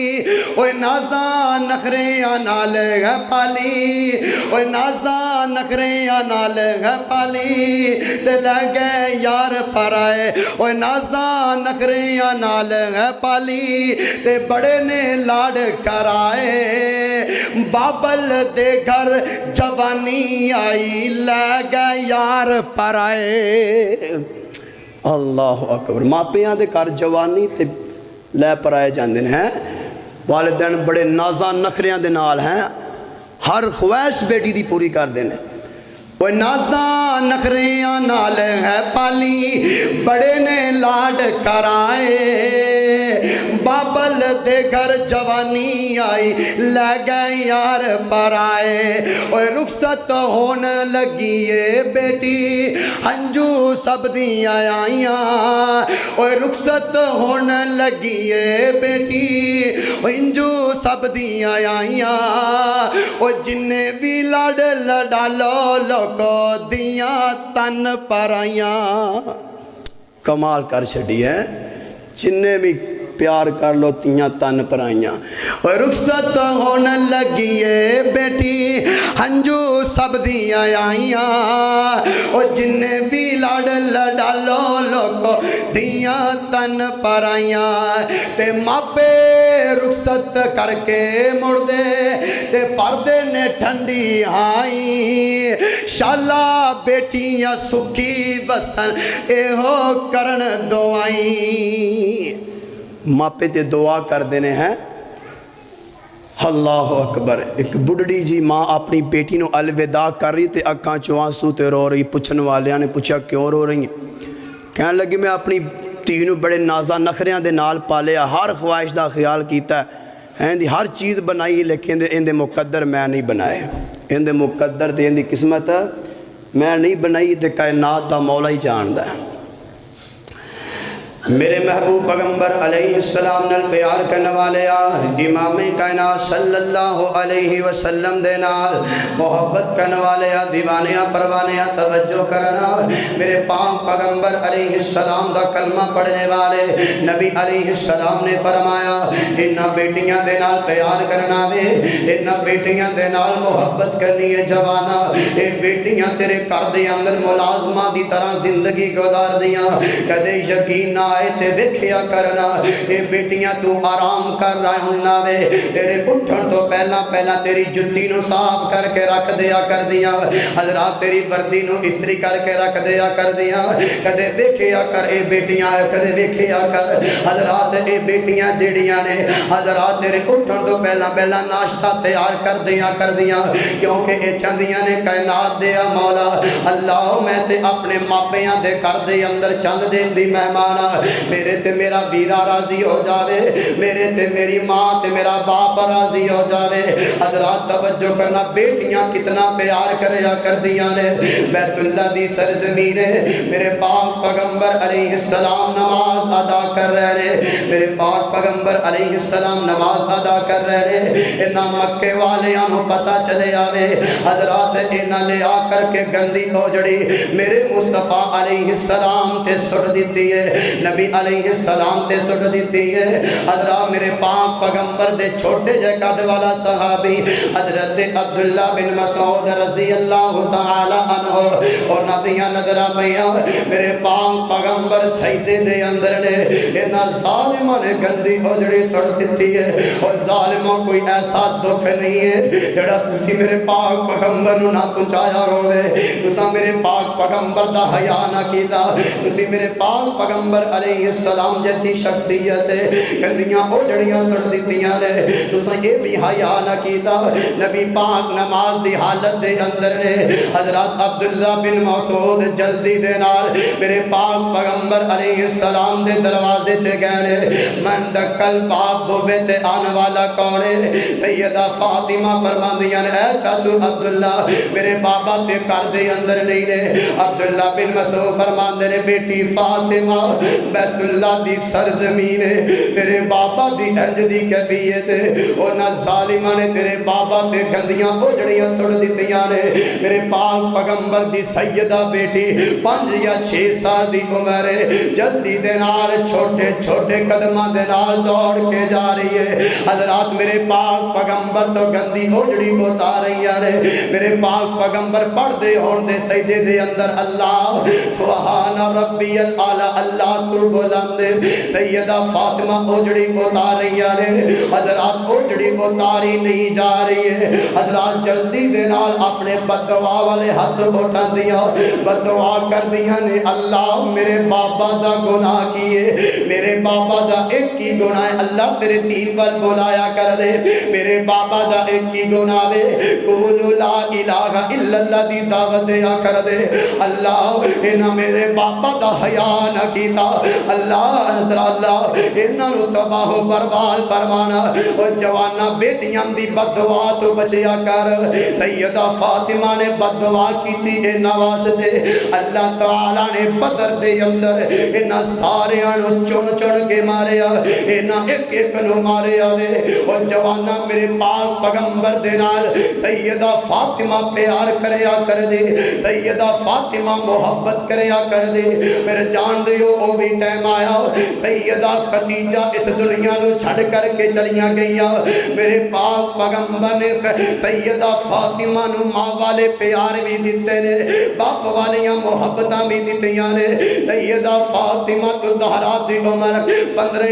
اوے نازاں نخریاں نال ہے پالی, اوے نازاں نخریاں نال ہے پالی, تے لے گئے یار پر آئے. اوے نازاں نخریاں نال ہے پالی, تے بڑے نے لاڈ کرائے. بابل دے گھر جوانی آئی, لے گئے یار پر آئے. اللہ اکبر. ماپیاں دے گھر جوانی تے لے پر آئے جاندے ہیں. والدین بڑے نازاں نخریاں دے نال ہیں, ہر خواہش بیٹی دی پوری کر دینے. وہ نازاں نخریاں نال ہے پالی, بڑے نے لاڈ کرائے. بابل دے گھر جوانی آئی, لے گئے یار پر آئے. اوے رخصت ہون لگیے بیٹی, ہنجو سب دیاں آئیاں. اوے رخصت ہون لگیے بیٹی, ہنجو سب دیاں آئیاں. اوے جننے بھی لڑ لڈالو لوکو دیاں تن پر آئیاں. کمال کر چھڑی ہے, جننے بھی پیار کر لو تیاں تن پر آئیاں. اور رخصت ہون لگیے بیٹی, ہنجو سب دیاں آئیاں. اور جننے بھی لاڈ لڈالو لوگو دیاں تن پر آئیاں. تے ماپے رخصت کر کے مڑ دے, تے پردے نے ٹھنڈی آئی. شالا بیٹیاں سکھی وسن اے ہو کرن دعائیں. ماپے تے دعا کر دینے ہیں. اللہ اکبر. ایک بڑھڑی جی ماں اپنی بیٹی نو الوداع کر رہی تے اکھاں چوں آنسو تے رو رہی. پوچھن والیاں نے پوچھا کیوں رو رہی ہیں؟ کہنے لگی میں اپنی دھی نو بڑے نازاں نخریاں دے نال پالیا, ہر خواہش دا خیال کیتا ہے, ہر چیز بنائی, لیکن ان دے مقدر میں نہیں بنائے. ان دے مقدر تے ان دی قسمت میں نہیں بنائی, تے کائنات دا مولا ہی جاندا ہے. میرے محبوب پیغمبر علیہ السلام نال پیار کرنے والے امام کائنات صلی اللہ علیہ وسلم دے نال محبت کرنے والے دیوانیاں پروانیاں توجہ کرنا. میرے پاک پیغمبر علیہ السلام دا کلمہ پڑھنے والے نبی علیہ السلام نے فرمایا انہاں بیٹیاں دے نال پیار کرنا وے, انہاں بیٹیاں دے نال محبت کرنی ہے جوانا. اے بیٹیاں تیرے گھر دے اندر ملازمہ دی طرح زندگی گزار دیاں, کدے یقین نہ آئے تے ویکھیا کرنا اے بیٹیاں تو آرام کر رہا ہوندا وے تیرے اٹھن تو پہلا تیری جُتی نو صاف کر کے رکھ دیا کر دیا حضرات تیری وردی نو استری کر کے رکھ دیا کر دیا کدے ویکھیا کر اے بیٹیاں کدے ویکھیا کر حضرات اے بیٹیاں جیڑیاں نے حضرات تیرے اٹھن تو پہلا ناشتہ تیار کر دیا کیونکہ اے چندیاں نے کائنات دیا مولا اللہ میں تے اپنے ماپیاں دے کر دے اندر چند دن دی مہمانا میرے تے میرا بیرا راضی ہو جاوے میرے تے میری ماں تے میرا باپ راضی ہو جاوے حضرات توجہ کرنا بیٹیاں کتنا پیار کریا کر دیا نے بیت اللہ دی سرزمین ہے میرے پاک پیغمبر علیہ السلام نماز ادا کر رہے میرے پاک پیغمبر علیہ السلام نماز ادا کر رہے انہاں مکے والیاں نو پتہ چلے آوے حضرات انہاں لے آ کر کے گندی اوجڑی میرے مصطفیٰ علیہ السلام تے سٹ دیتی ہے نبی علیہ السلام تے سٹ دیتی ہے حضرات میرے پاک پیغمبر دے چھوٹے جے قد والا صحابی حضرت عبداللہ بن مسعود رضی اللہ تعالی عنہ اور ندیاں نظرہ پہیاں میرے پاک پیغمبر سجدے دے اندر نے انہاں ظالموں نے گندی اوجڑی سٹ دیتی ہے اور ظالموں کوئی ایسا دکھ نہیں ہے جڑا تسی میرے پاک پیغمبر نو نہ پہنچایا ہوئے تسا میرے پاک پیغمبر دا حیا نہ کیتا تسی میرے پاک پیغمبر علیہ السلام جیسی شخصیت گندیاں اوجڑیاں سٹ دیتیاں نے تسا یہ بھی حیا نہ کیتا نبی پاک نماز دی حالت دے اندر نے حضرت عبداللہ بن مسعود جلدی دے نال میرے پاک پیغمبر علیہ السلام دے دروازے تے گئے من دکل باپ بوبے تے آنے والا کونے سیدہ فاطمہ فرماندیاں اے چادو عبداللہ میرے بابا تے کر دے اندر نہیں نے عبداللہ بن مسعود فرماندے نے بیٹی فاطمہ بیت اللہ دی سرزمین ہے تیرے بابا دی انج دی کیفیت اور نہ ظالمہ نے تیرے بابا تے گندیاں اوجڑیاں سڑ دیتیاں نے میرے پاک پیغمبر دی سیدہ بیٹی 5 یا 6 سال دی عمر ہے جلدی دے نال چھوٹے چھوٹے قدماں دے نال دوڑ کے جا رہی ہے حضرات میرے پاک پیغمبر تو گندی اوجڑی اتار رہی ہے میرے پاک پیغمبر پڑھ دے ہون دے سجدے دے اندر اللہ سبحان ربی الاعلی اللہ تو بلند سیدہ فاطمہ اوجڑی اتار رہی ہے حضرات اوجڑی اتاری نہیں جا رہی ہے حضرات جلدی دے نال اپنے بددعا والے ہاتھ اٹھا دیا بددعا کر دیا نے اللہ میرے بابا دا گناہ کیے میرے بابا دا ایک ہی گناہ ہے اللہ تیرے دین پر بلایا کر دے میرے بابا دا ایک ہی گناہ ہے قولوا لا الہ الا اللہ دی دعوت دیا کر دے اللہ انہاں میرے بابا دا حیا نہ کیتا اللہ انہاں نو تباہ و برباد فرمانا اور جوانا بیٹیاں دی بددعا تو بچیا کر سیدہ فاطمہ نے بددعا کیتی اے نواستے اللہ تعالی نے بدر دے اندر انہاں سارے نو چن کے ماریا انہاں ایک ایک نو ماریا اور جوانا میرے پاک پیغمبر دے نال سیدہ فاطمہ پیار کریا کر دے سیدہ فاطمہ محبت کریا کر دے پھر جان دیو او بھی ٹائم آیا سیدہ خدیجہ اس دنیا نو چھڑ کر کے چلیاں گئیاں میرے پاک پیغمبر نے سیدہ فاطمہ نو ماں والے پیار بھی دیتے نے باپ والیاں محبتاں بھی دیتیاں نے سیدہ فاطمہ تو دہرا دی عمر 15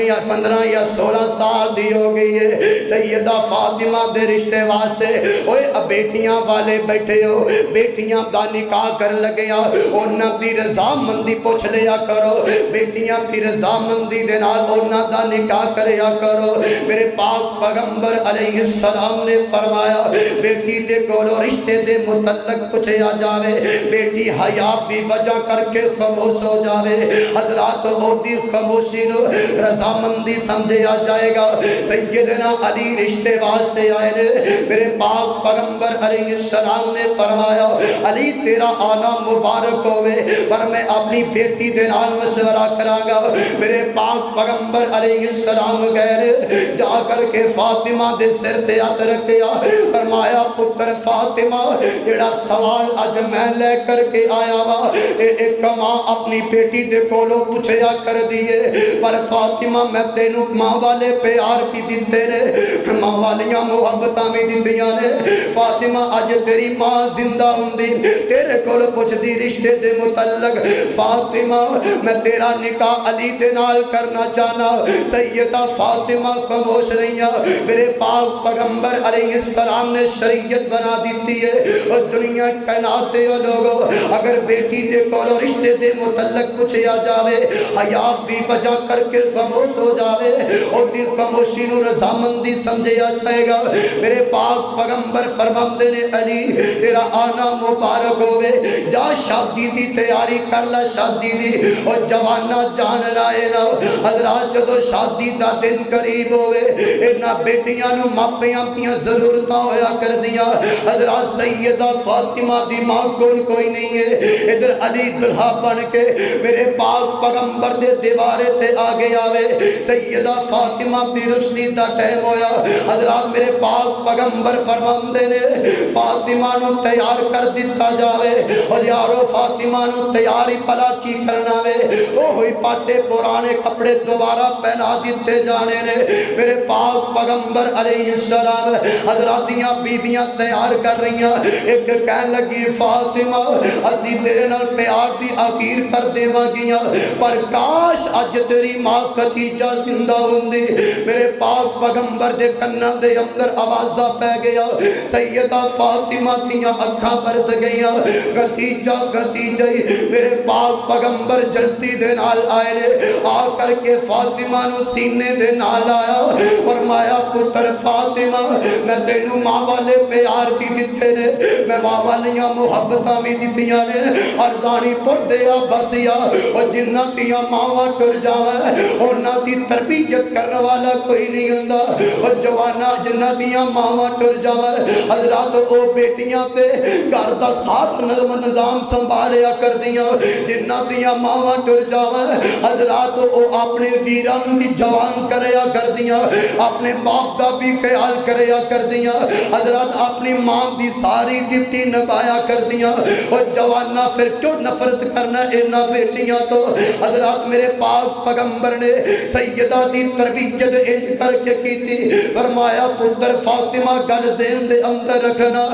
یا 16 سال دی ہو گئی ہے سیدہ فاطمہ دے رشتے واسطے اوے اب بیٹیاں والے بیٹھے ہو بیٹیاں دا نکاح کر لگیا انہاں دی رضامندی پوچھ لیا کرو بیٹیاں دی رضامندی دے نال انہاں دا نکاح کریا کرو میرے پاک پیغمبر علیہ السلام نے فرمایا بیٹی دے کولو رشتے دے متعلق پوچھیا جاوے بیٹی حیا بھی وجہ کر کے خاموش ہو جاوے حضرات او دی خاموشی نو رضامندی سمجھیا جائے گا سیدنا علی رشتے واسطے آئے نے میرے پاک پیغمبر علیہ السلام نے فرمایا علی تیرا آنا مبارک ہوئے پر میں اپنی بیٹی دے نال مشورہ کراں گا میرے پاک پیغمبر علیہ السلام گئے جا کر کے فاطمہ دے سر تے ہاتھ رکھیا فرمایا پتر فاطمہ جڑا سوال اج میں لے کر کے آیا وا ایک ماں اپنی بیٹی دے کولوں پوچھیا کر دیے پر فاطمہ میں تینوں ماں والے پیار کی دیتے نے ماں والیاں محبتاں بھی دیتیاں نے فاطمہ اج تیری ماں زندہ ہوندی تیرے کول پوچھدی رشتے دے متعلق فاطمہ میں تیرا نکاح علی دے نال کرنا چاہنا سیدہ فاطمہ خاموش رہیاں میرے پاک پیغمبر علیہ السلام نے شریعت بنا دیتی ہے اور دنیا کائنات دے لوگوں اگر بیٹی دے کول رشتے دے متعلق پوچھیا جاوے حیا بھی وجہ کر کے خاموش ہو جاوے اور دی خاموشی نو رضامندی سمجھیا جائے گا میرے پاک پیغمبر فرماتے نے علی تیرا آنا مبارک ہوئے جا شادی دی تیاری کر لا شادی دی اور جوانا جان لائے نا حضرات جدو شادی دا دن قریب ہوئے انہا بیٹیاں نو ماپیاں کیاں ضرورتاں ہویا کر دیا حضرات سیدہ فاطمہ دی ماں کوئی نہیں ہے ادھر علی دلہا بن کے میرے پاک پیغمبر دے دیوارے تے آگے آوے سیدہ فاطمہ دی رشدی دا ٹائم ہویا حضرات میرے پاک پیغمبر فرماندے نے فاطمہ نو تیار کر دیتا جاوے اور یارو فاطمہ نو تیاری پلا کی کرنا وے او ہوئی پاٹے پرانے کپڑے دوبارہ پہنا دیتے جانے نے میرے پاک پیغمبر علیہ السلام حضرات دیاں بیویاں تیار کر رہی ہیں ایک کہن لگی فاطمہ اسی تیرے نال پیار دی آخیر کر دیواں گیاں پر کاش اج تیری ماں خدیجہ زندہ ہوندی میرے پاک پیغمبر دے کناں دے اندر آوازہ پہ گیا سیدہ فاطمہ دیاں اکھاں برس گئیاں خدیجہ خدیجہ میرے پاک پیغمبر جلدی دے نال آئے نے آ کر کے فاطمہ نو سینے دے نال آیا فرمایا پتر فاطمہ میں تینوں ماں والے پیار بھی دیتے نے میں ماں والیاں محبتاں بھی دیتیاں نے ارزانی پر دیا بسیا اور جنہ دیاں ماں ٹر جاوے اور نہ دی تربیت کرنے والا کوئی نہیں ہوندا اور جوانا جنہ دیاں ماں ٹر جاوے حضرات او بیٹیاں تے گھر دا صاف نظم نظام سنبھالیا کر دیاں جنہ دیاں ماں ٹر جاوے حضرات او اپنے ویران بھی جوان کریا کر دیاں اپنے باپ دا بھی خیال کریا کر دیاں حضرات اپنی ماں دی ساری ڈیوٹی نبایا کر دیاں اور جوانا پھر کیوں نفرت کرنا اینا بیٹیاں تو حضرات میرے پاک پیغمبر نے سیدہ دی تربیت ایج کر کے کی تھی فرمایا پتر فاطمہ گل ذہن دے اندر رکھنا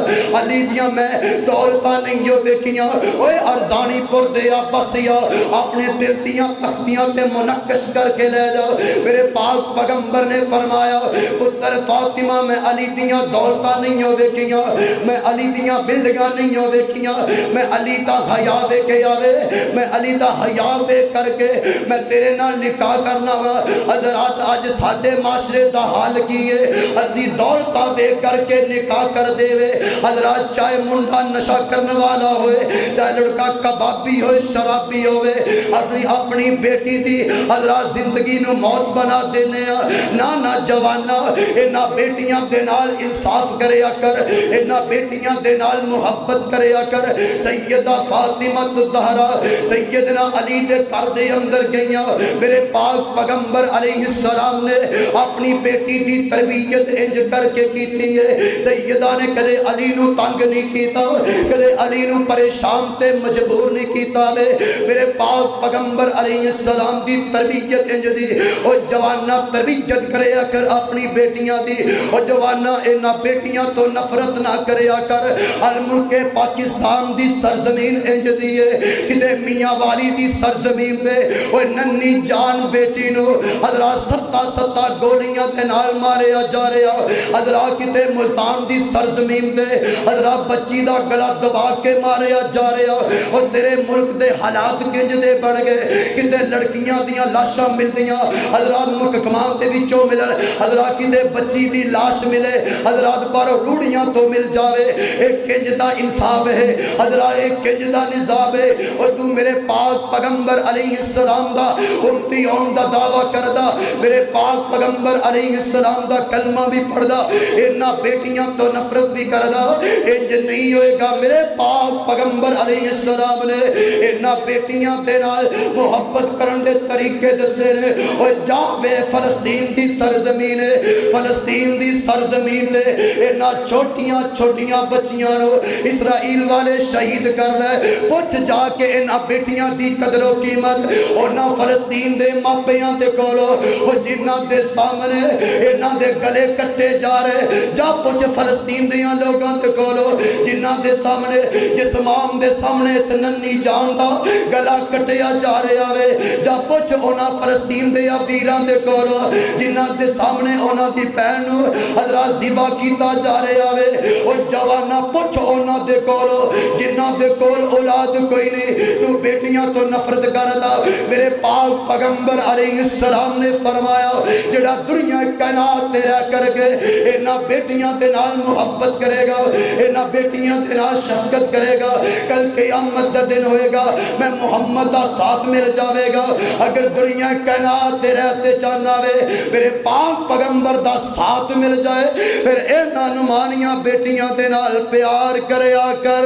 علی دیاں میں دولتاں نہیں ہو دیکھیاں اوے ارزانی پر دیا بسیا اپنے دل دیاں تختیاں تے منقش کر کے لے جا میرے پاک پیغمبر نے فرمایا پتر فاطمہ میں علی دیاں دولتاں نہیں ہو دیکھیاں میں علی دیاں بلڈگاں نہیں ہو دیکھیاں میں علی دا حیا وے کے آوے میں علی دا حیا وے کر کے میں تیرے نال نکاح کرنا وا حضرات آج ساڈے معاشرے دا حال کیے اسی دولتاں وے کر کے نکاح کر دے وے حضرات چاہے منڈا نشہ کرنے والا ہوئے چاہے لڑکا کبابی ہوئے شرابی ہوئے اسی اپنی بیٹی دی حضرات زندگی نو موت بنا دینے نہ جوانا اینا بیٹیاں دے نال انصاف کریا کر اینا بیٹیاں دے نال محبت کریا کر سیدہ فاطمہ الزہرا سیدنا علی دے گھر دے اندر گئیاں میرے پاک پیغمبر علیہ السلام نے اپنی بیٹی دی تربیت انج کر کے کیتی ہے سیدہ نے کدے علی نو تنگ نہیں کیتا کدے علی نو پریشان تے مجبور نہیں کیتا میرے پاک پیغمبر علیہ السلام دی تربیت انج دی او جوانا تربیت کریا کر اپنی بیٹیاں دی او جوانا اینا بیٹیاں تو نفرت نہ کریا کر الملک پاکستان دی سرزمین انج دی ہے کدے میاں والی دی سرزمین پہ او ننی جان بیٹی نو حضرات ستا گولیاں تے نال ماریا جا رہا حضرات کدے ملتان دی سرزمین پہ حضرات بچی دا گلا دبا کے ماریا جا رہا اور تیرے ملک دے حالات کنج دے بڑھ گئے کدے لڑکیاں دیاں لاشاں مل دیاں حضرات محکمات دے وچوں ملن حضرات کدے بچی دی لاش ملے حضرات پر روڑیاں تو مل جاوے ایک کنج دا انصاف ہے حضرات ایک کنج دا نظام ہے اور تو میرے پاک پیغمبر علیہ السلام دا امتی اون دا دعویٰ کردہ میرے پاک پیغمبر علیہ السلام دا کلمہ بھی پڑھدا اینا بیٹیاں تو نفرت بھی کردہ انج نہیں ہوئے گا میرے پاک پیغمبر علیہ السلام نے اینا بیٹیاں دے نال محبت کرن دے طریقے دسے نے اور جاوے فلسطین دی سرزمین ہے فلسطین دی سرزمین نے اینا چھوٹیاں بچیاں نو اسرائیل والے شہید کر رہے پوچھ جا کے اینا بیٹیاں دی قدر و قیمت اور انہاں فلسطین دے ماپیاں دے کولو جنہاں دے سامنے انہاں دے گلے کٹے جا رہے جا پوچھ فلسطین دیاں لوگاں دے کولو جنہاں دے سامنے جس امام دے سامنے اس ننی جان دا گلا کٹیا جا رہے آوے جا پوچھ انہاں فلسطین دیاں ویران دے کولو جنہاں دے سامنے انہاں دی پہنو حضرات ذبح کیتا جا رہے آوے جوانا پوچھ انہاں دے کولو جنہاں دے کول اولاد کوئی نہیں تو بیٹیاں تو نفرت کردا میرے پاک پیغمبر علیہ السلام نے فرمایا جڑا دنیا کائنات تے رہ کر کے انہاں بیٹیاں دے نال محبت کرے گا انہاں بیٹیاں دے نال شفقت کرے گا کل قیامت دا دن ہوئے گا میں محمد دا ساتھ مل جاوے گا اگر دنیا کائنات تے رہتے جانا وے میرے پاک پیغمبر دا ساتھ مل جائے پھر انہاں نمانیاں بیٹیاں دے نال پیار کریا کر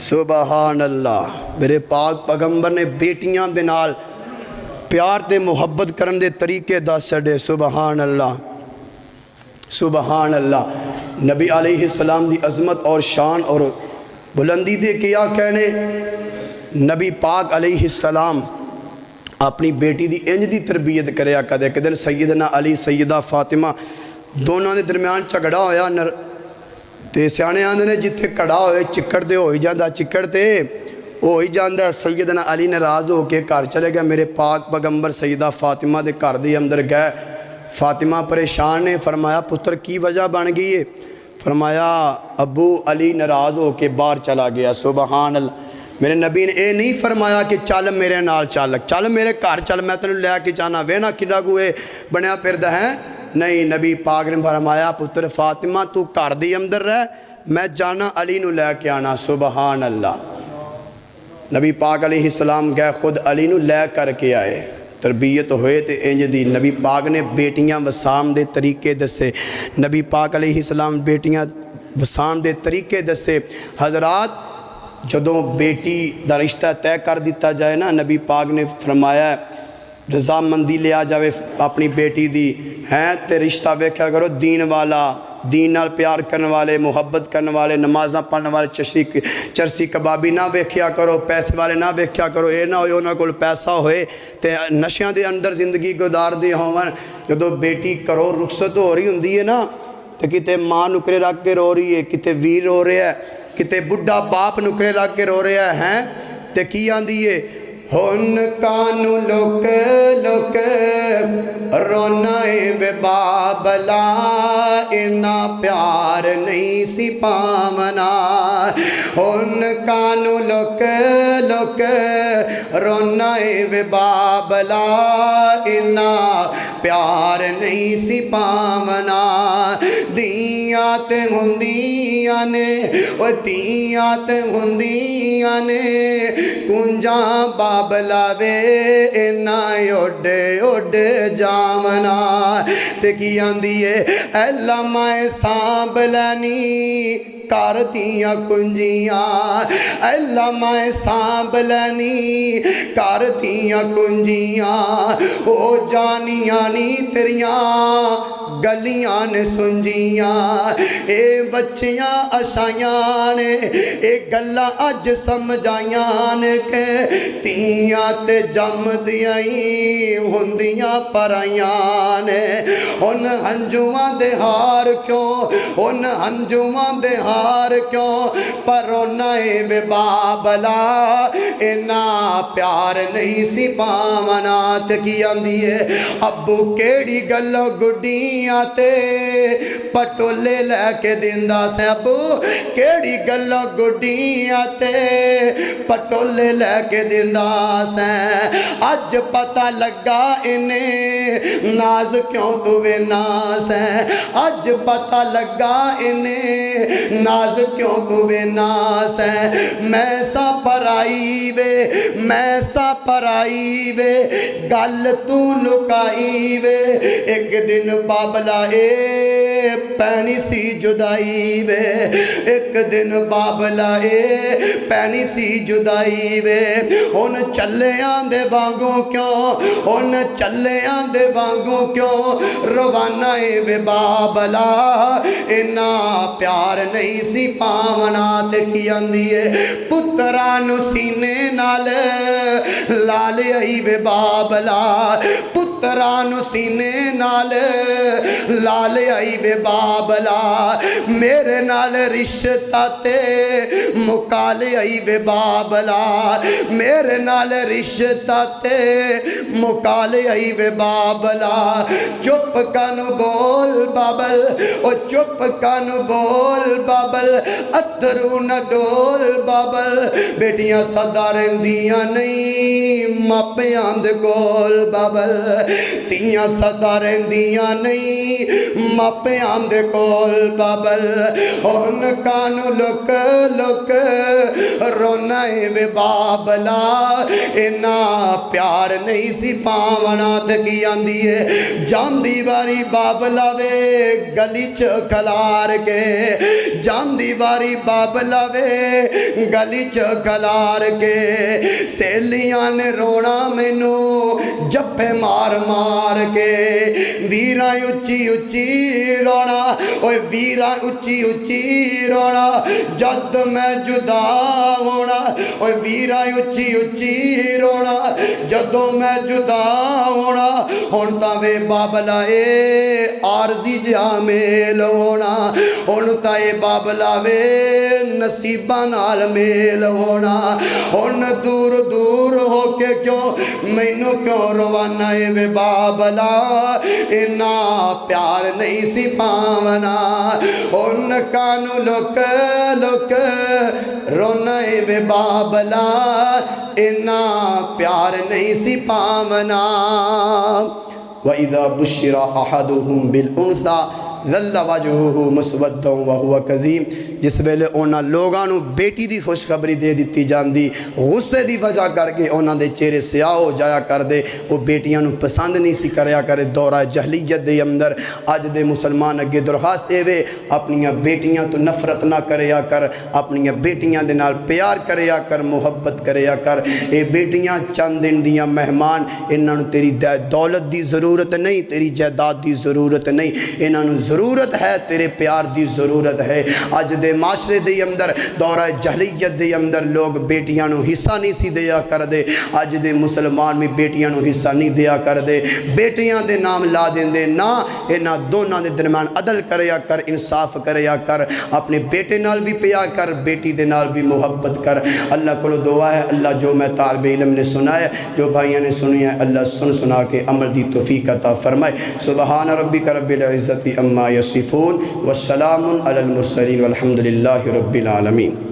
سبحان اللہ میرے پاک پیغمبر نے بیٹیاں دے نال پیار دے محبت کرن دے طریقے دس چھڑے سبحان اللہ سبحان اللہ نبی علیہ السلام دی عظمت اور شان اور بلندی دے کیا کہنے نبی پاک علیہ السلام اپنی بیٹی دی انج دی تربیت کریا کدے کہ دن سیدنا علی سیدہ فاطمہ دونوں نے درمیان جھگڑا ہویا تے سیانے آندے نے جتھے کڑا ہوئے چکڑ دے ہوئی جاندہ چکڑ تے ہوئی جاندہ سیدنا علی ناراض ہو کے گھر چلے گیا میرے پاک پیغمبر سیدہ فاطمہ دے گھر دے اندر گئے فاطمہ پریشان نے فرمایا پتر کی وجہ بن گئی ہے فرمایا ابو علی ناراض ہو کے باہر چلا گیا سبحان اللہ میرے نبی نے اے نہیں فرمایا کہ چل میرے نال چل میرے گھر چل میں تنوں لے کے جانا وینا کڈا کوئے بنیا پھردا ہے نہیں نبی پاک نے فرمایا پتر فاطمہ تو گھر دی اندر رہ میں جانا علی نو لے کے آنا سبحان اللہ نبی پاک علیہ السلام گئے خود علی نو لے کر کے آئے تربیت ہوئے تے انج دی نبی پاک نے بیٹیاں وسام دے طریقے دسے نبی پاک علیہ السلام بیٹیاں وسام دے طریقے دسے حضرات جدوں بیٹی دا رشتہ طے کر دیتا جائے نا نبی پاک نے فرمایا رضامندی لیا جاوے اپنی بیٹی دی ہیں تے رشتہ ویکھیا کرو دین والا دین نال پیار کرنے والے محبت کرنے والے نمازاں پڑھنے والے چرسی کبابی نہ ویکھیا کرو پیسے والے نہ ویکھیا کرو اے نہ ہوئے انہاں کول پیسہ ہوئے تے نشیاں دے اندر زندگی گزار دے ہون جدوں بیٹی کرو رخصت ہو رہی ہوندی ہے نا تے کتے ماں نکرے رکھ کے رو رہی ہے کتے ویر رو رہے ہے کتے بڈھا باپ نکرے رکھ کے رو رہے ہیں تے کی آندی ہے ہن کانو لوک لوک رونائے بے بابلا اینا پیار نہیں سی پامنا ہن کانو لوک لوک رونائے بے بابلا اینا پیار نہیں سی پامنا دیاں تے ہندیاں نے دیاں تے ہندیاں نے کنجاں بابلا وے اینا اوڈے اوڈے جامنا تے کی آندی ہے اے لمائے سانب لینی کر دیاں کنجیاں اے لمائے سانب لینی کر دیاں کنجیاں او جانیاں نی تیریاں گلیاں نے سنجیاں اے بچیاں اشائیاں نے اے گلہ اج سمجھائیاں نے کہ تیاں تے جم دیائی ہندیاں پرائیاں نے ان ہنجواں دے ہار کیوں ان ہنجواں دے ہار کیوں پرونائے بے بابلا اینا پیار نہیں سی پامنات کی آندی ہے ابو کیڑی گلو گڈیاں تے پٹولے لے کے دیندہ سے ابو کیڑی گلو گڈیاں تے پٹولے لے کے دیندہ سے اج پتہ لگا انہیں ناز کیوں دوے ناز ہے اج پتہ لگا انہیں ناز کیوں دوے ناز ہے میں سا پرائی وے گل تو لکائی وے ایک دن بابلا اے پینی سی جدائی وے ایک دن بابلا پینی سی جدائی وے ان چلے آندے وانگوں کیوں ان چلے آندے وانگوں کیوں روانہ وے بابلا اینا پیار نہیں سی پاونا تے کی آندیے پترانو سینے نال لال آئی وے بابلا پترانو سینے نال لال آئی وے بابلا میرے نال رشتہ تے مکال آئی وے بابلا میرے نال رشتہ تے مکال آئی وے بابلا چپ کن بول بابل او چپ کن بول بابل اترو نہ ڈول بابل بیٹیاں صدا رہندیاں نہیں ماپیاں دے کول بابل تیاں صدا رہندیاں نہیں ماپیاں دے کول بابل ان کانو لک لک رونا وے بابلا اینا پیار نہیں سی پاونا تے کی آندی ہے جام دیواری بابلا وے گلی چ کھلار کے جام دیواری بابلا وے گلی چ کھلار کے سیلیاں نے رونا مینو جپے مار مار کے ویراں اچھی اچھی رونا اوے ویراں اچھی اچھی رونا جد میں جدا ہونا اوے ویراں اچھی اچھی رونا جدوں میں جدا ہونا ہن تاں وے بابلا عارضی جامیل ہونا ہن تاں بابلا وے نصیباں نال میل ہونا ہن دور دور ہو کے کیوں مینوں کیوں روانا وے بابلا اینا پیار نہیں سی پاونا ہن کانو لک لک رونا وے بابلا اینا پیار نہیں سی پاونا وَإِذَا بُشِّرَ أَحَدُهُمْ بِالْأُنْثَى ظَلَّ وَجْهُهُ مُسْوَدًّا وَهُوَ كَظِيمٌ جس ویلے اونا لوگانو بیٹی دی خوشخبری دے دیتی جاندی غصے دی وجہ کر کے اونا دے چہرے سیاہ ہو جایا کر دے وہ بیٹیاں نو پسند نہیں سی کریا کرے دورہ جہلیت دے اندر آج دے مسلمان اگے درخواست دے وے اپنیاں بیٹیاں تو نفرت نہ کریا کر اپنیاں بیٹیاں دے نال پیار کریا کر محبت کریا کر اے بیٹیاں چند دن دیاں مہمان انہاں نو تیری دولت دی ضرورت نہیں تیری جائیداد دی ضرورت نہیں انہاں نو ضرورت ہے تیرے پیار دی ضرورت ہے آج دے معاشرے دے اندر دورہ جہلیت دے اندر لوگ بیٹیاں نو حصہ نہیں سی دیا کر دے آج دے مسلمان میں بیٹیاں نو حصہ نہیں دیا کر دے بیٹیاں دے نام لا دیں دے نا اینا دونوں دے درمیان عدل کریا کر انصاف کریا کر اپنے بیٹے نال بھی پیا کر بیٹی دے نال بھی محبت کر اللہ کو دعا ہے اللہ جو میں طالب علم نے سنا ہے جو بھائیاں نے سنی ہے اللہ سنا کے عمل دی توفیق عطا فرمائے سبحان ربک رب العزت عما یصفون والسلام علی المرسلین والحمد للہ رب العالمین